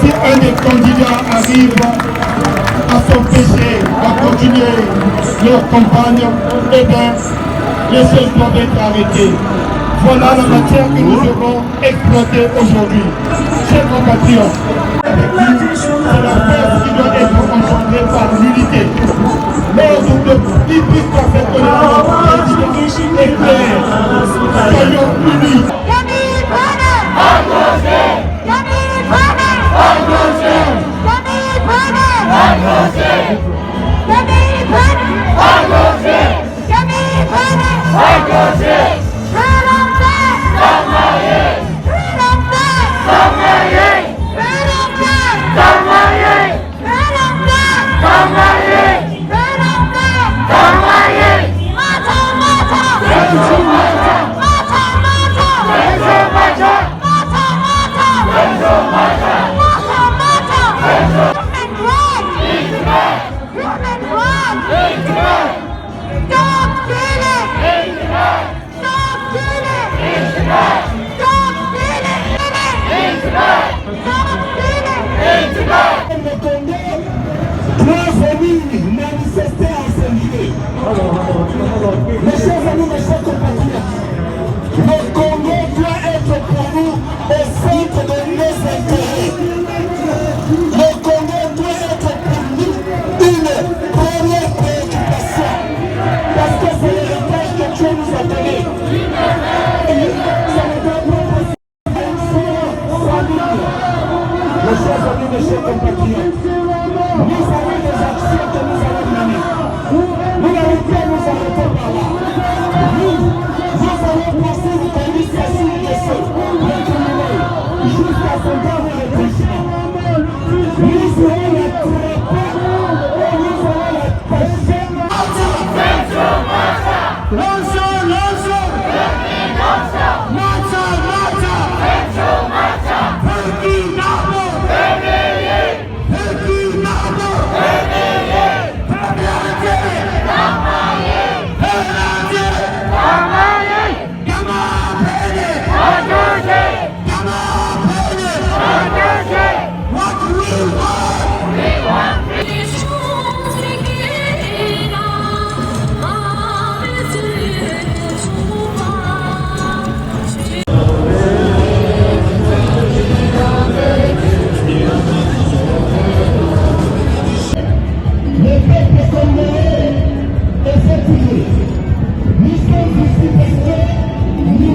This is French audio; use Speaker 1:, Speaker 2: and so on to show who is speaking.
Speaker 1: Si un des candidats arrive à s'empêcher de continuer leur campagne, eh bien, les choses doivent être arrêtées. Voilà la matière que nous devons exploiter aujourd'hui. Chers compatriotes, c'est la paix qui doit être engendrée par l'unité. L'ordre de typique parfaite de est clair. Soyons unis. Le Congo doit être pour nous au centre de nos intérêts. Le Congo doit être pour nous une première préoccupation. Parce que c'est l'héritage que Dieu nous a donné. Ça ne doit pas passer à une seule famille. Mes chers amis, mes chers compatriotes, nous avons des actions que nous allons mener. Nous n'allons pas nous arrêter par là. Nous allons passer de l'initiation de ceux jusqu'à son dernier rétablissement. Nous allons la trapper et nous allons la passer. Nous sommes ici parce que nous